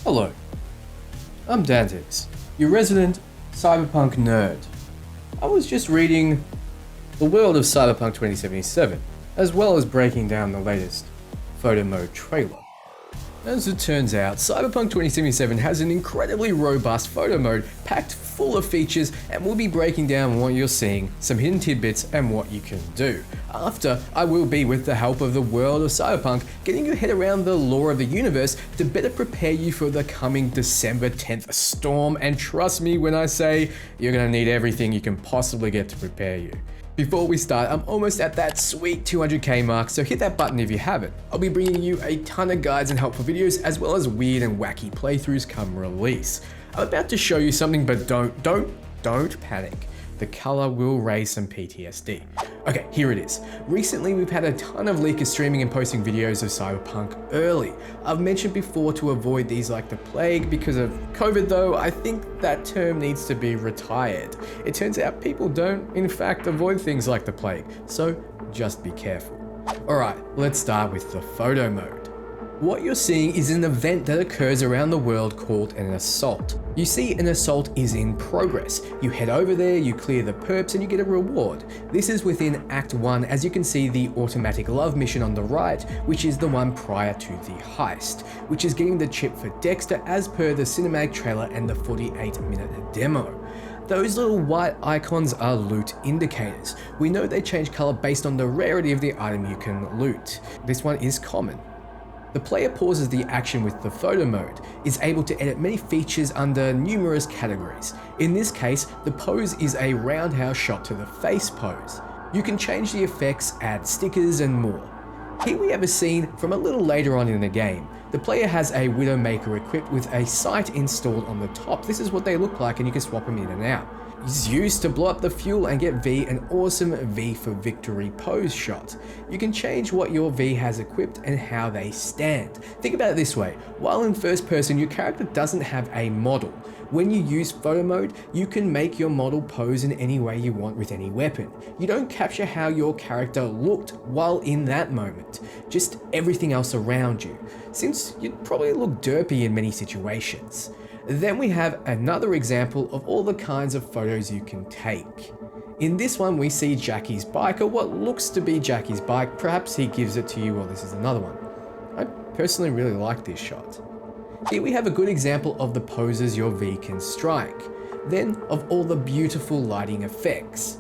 Hello, I'm Dantex, your resident Cyberpunk nerd. I was just reading The World of Cyberpunk 2077, as well as breaking down the latest Photomode trailer. As it turns out, Cyberpunk 2077 has an incredibly robust photo mode packed full of features, and we'll be breaking down what you're seeing, some hidden tidbits, and what you can do. After, I will be, with the help of the world of Cyberpunk, getting your head around the lore of the universe to better prepare you for the coming December 10th storm, and trust me when I say you're gonna need everything you can possibly get to prepare you. Before we start, I'm almost at that sweet 200k mark, so hit that button if you haven't. I'll be bringing you a ton of guides and helpful videos, as well as weird and wacky playthroughs come release. I'm about to show you something, but don't panic. The color will raise some PTSD. Okay, here it is. Recently, we've had a ton of leakers streaming and posting videos of Cyberpunk early. I've mentioned before to avoid these like the plague because of COVID, though I think that term needs to be retired. It turns out people don't, in fact, avoid things like the plague, so just be careful. Alright, let's start with the photo mode. What you're seeing is an event that occurs around the world called an assault. You see, an assault is in progress. You head over there, you clear the perps, and you get a reward. This is within Act 1, as you can see the automatic love mission on the right, which is the one prior to the heist, which is getting the chip for Dexter as per the cinematic trailer and the 48-minute demo. Those little white icons are loot indicators. We know they change color based on the rarity of the item you can loot. This one is common. The player pauses the action with the photo mode, is able to edit many features under numerous categories. In this case, the pose is a roundhouse shot to the face pose. You can change the effects, add stickers, and more. Here we have a scene from a little later on in the game. The player has a Widowmaker equipped with a sight installed on the top. This is what they look like, and you can swap them in and out. It's used to blow up the fuel and get V an awesome V for victory pose shot. You can change what your V has equipped and how they stand. Think about it this way, while in first person your character doesn't have a model. When you use photo mode, you can make your model pose in any way you want with any weapon. You don't capture how your character looked while in that moment, just everything else around you, since you'd probably look derpy in many situations. Then we have another example of all the kinds of photos you can take. In this one we see Jackie's bike, or what looks to be Jackie's bike. Perhaps he gives it to you, or this is another one. I personally really like this shot. Here we have a good example of the poses your V can strike. Then of all the beautiful lighting effects.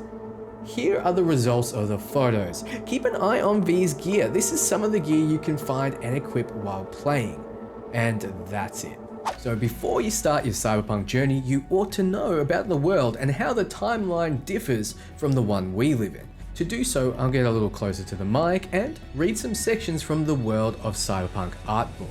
Here are the results of the photos. Keep an eye on V's gear. This is some of the gear you can find and equip while playing. And that's it. So before you start your Cyberpunk journey, you ought to know about the world and how the timeline differs from the one we live in. To do so, I'll get a little closer to the mic and read some sections from the World of Cyberpunk art book,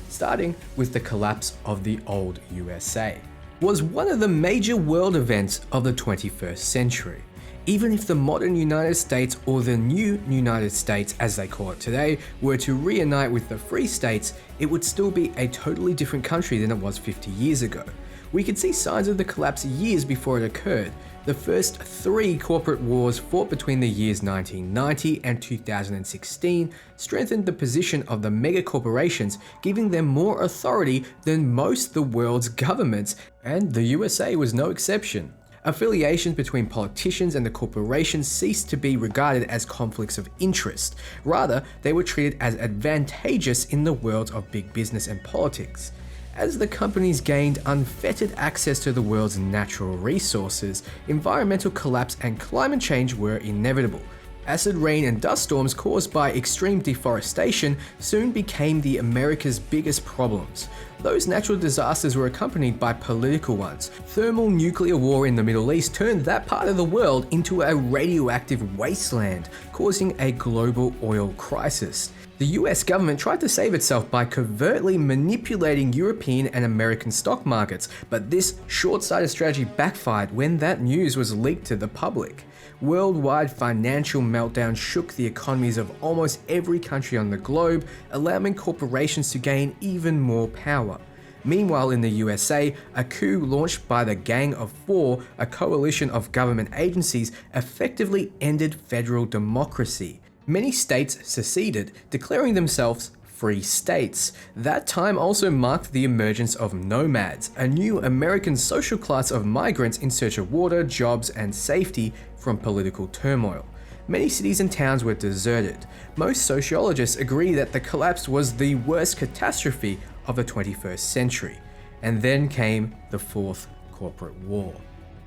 starting with the collapse of the old USA. Was one of the major world events of the 21st century. Even if the modern United States, or the new United States as they call it today, were to reunite with the Free States, it would still be a totally different country than it was 50 years ago. We could see signs of the collapse years before it occurred. The first 3 corporate wars fought between the years 1990 and 2016 strengthened the position of the mega corporations, giving them more authority than most of the world's governments, and the USA was no exception. Affiliations between politicians and the corporations ceased to be regarded as conflicts of interest. Rather, they were treated as advantageous in the world of big business and politics. As the companies gained unfettered access to the world's natural resources, environmental collapse and climate change were inevitable. Acid rain and dust storms caused by extreme deforestation soon became the America's biggest problems. Those natural disasters were accompanied by political ones. Thermal-nuclear war in the Middle East turned that part of the world into a radioactive wasteland, causing a global oil crisis. The US government tried to save itself by covertly manipulating European and American stock markets, but this short-sighted strategy backfired when that news was leaked to the public. Worldwide financial meltdown shook the economies of almost every country on the globe, allowing corporations to gain even more power. Meanwhile, in the USA, a coup launched by the Gang of Four, a coalition of government agencies, effectively ended federal democracy. Many states seceded, declaring themselves free states. That time also marked the emergence of nomads, a new American social class of migrants in search of water, jobs, and safety from political turmoil. Many cities and towns were deserted. Most sociologists agree that the collapse was the worst catastrophe of the 21st century. And then came the Fourth Corporate War.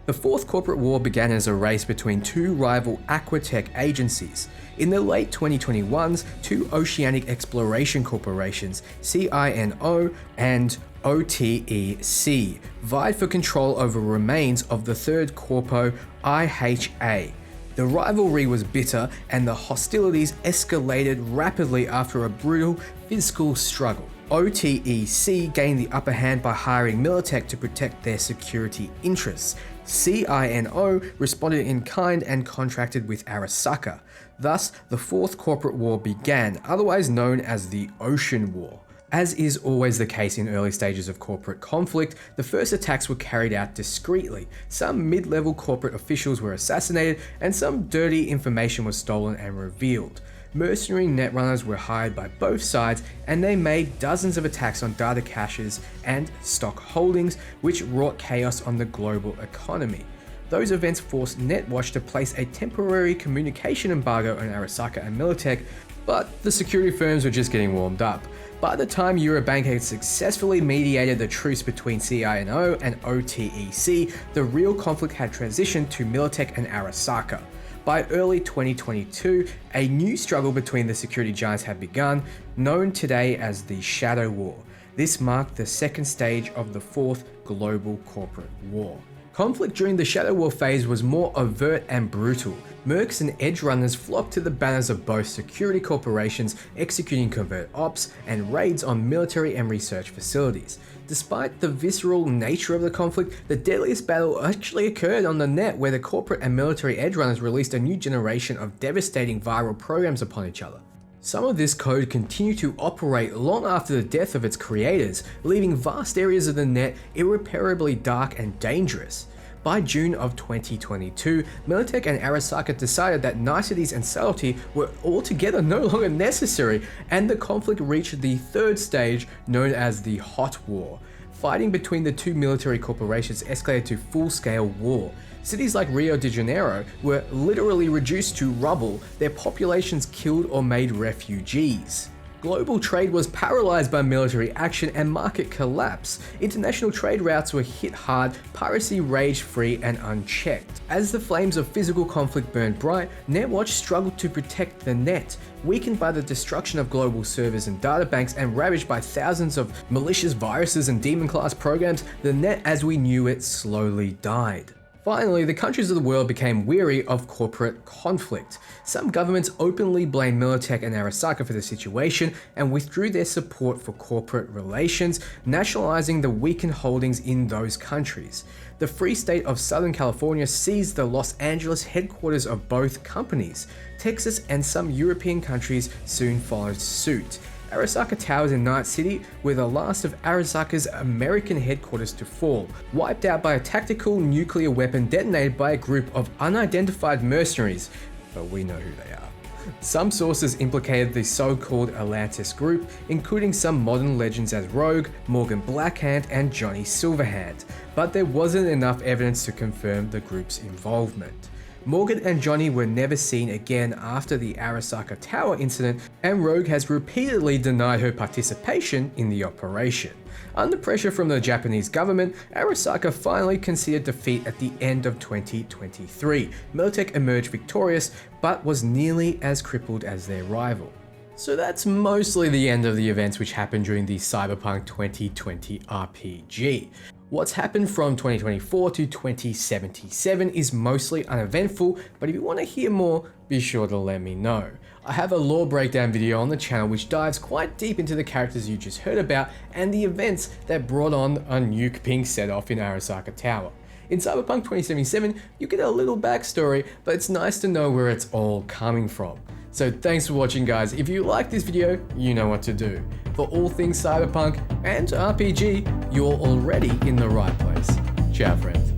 The Fourth Corporate War began as a race between two rival aquatech agencies. In the late 2021s, two oceanic exploration corporations, CINO and OTEC, vied for control over remains of the third corpo, IHA. The rivalry was bitter and the hostilities escalated rapidly after a brutal fiscal struggle. OTEC gained the upper hand by hiring Militech to protect their security interests. CINO responded in kind and contracted with Arasaka. Thus, the Fourth Corporate War began, otherwise known as the Ocean War. As is always the case in early stages of corporate conflict, the first attacks were carried out discreetly. Some mid-level corporate officials were assassinated, and some dirty information was stolen and revealed. Mercenary netrunners were hired by both sides, and they made dozens of attacks on data caches and stock holdings, which wrought chaos on the global economy. Those events forced NetWatch to place a temporary communication embargo on Arasaka and Militech, but the security firms were just getting warmed up. By the time Eurobank had successfully mediated the truce between CINO and OTEC, the real conflict had transitioned to Militech and Arasaka. By early 2022, a new struggle between the security giants had begun, known today as the Shadow War. This marked the second stage of the Fourth Global Corporate War. Conflict during the Shadow War phase was more overt and brutal. Mercs and edge runners flocked to the banners of both security corporations, executing covert ops and raids on military and research facilities. Despite the visceral nature of the conflict, the deadliest battle actually occurred on the net, where the corporate and military edge runners released a new generation of devastating viral programs upon each other. Some of this code continued to operate long after the death of its creators, leaving vast areas of the net irreparably dark and dangerous. By June of 2022, Militech and Arasaka decided that niceties and subtlety were altogether no longer necessary, and the conflict reached the third stage, known as the Hot War. Fighting between the two military corporations escalated to full-scale war. Cities like Rio de Janeiro were literally reduced to rubble, their populations killed or made refugees. Global trade was paralyzed by military action and market collapse. International trade routes were hit hard, piracy raged free and unchecked. As the flames of physical conflict burned bright, NetWatch struggled to protect the net. Weakened by the destruction of global servers and databanks and ravaged by thousands of malicious viruses and demon-class programs, the net as we knew it slowly died. Finally, the countries of the world became weary of corporate conflict. Some governments openly blamed Militech and Arasaka for the situation and withdrew their support for corporate relations, nationalizing the weakened holdings in those countries. The Free State of Southern California seized the Los Angeles headquarters of both companies. Texas and some European countries soon followed suit. Arasaka Towers in Night City were the last of Arasaka's American headquarters to fall, wiped out by a tactical nuclear weapon detonated by a group of unidentified mercenaries, but we know who they are. Some sources implicated the so-called Atlantis group, including some modern legends as Rogue, Morgan Blackhand, and Johnny Silverhand, but there wasn't enough evidence to confirm the group's involvement. Morgan and Johnny were never seen again after the Arasaka Tower incident, and Rogue has repeatedly denied her participation in the operation. Under pressure from the Japanese government, Arasaka finally conceded defeat at the end of 2023. Militech emerged victorious, but was nearly as crippled as their rival. So that's mostly the end of the events which happened during the Cyberpunk 2020 RPG. What's happened from 2024 to 2077 is mostly uneventful, but if you want to hear more, be sure to let me know. I have a lore breakdown video on the channel which dives quite deep into the characters you just heard about and the events that brought on a nuke being set off in Arasaka Tower. In Cyberpunk 2077, you get a little backstory, but it's nice to know where it's all coming from. So thanks for watching, guys. If you like this video, you know what to do. For all things Cyberpunk and RPG, you're already in the right place. Ciao, friends.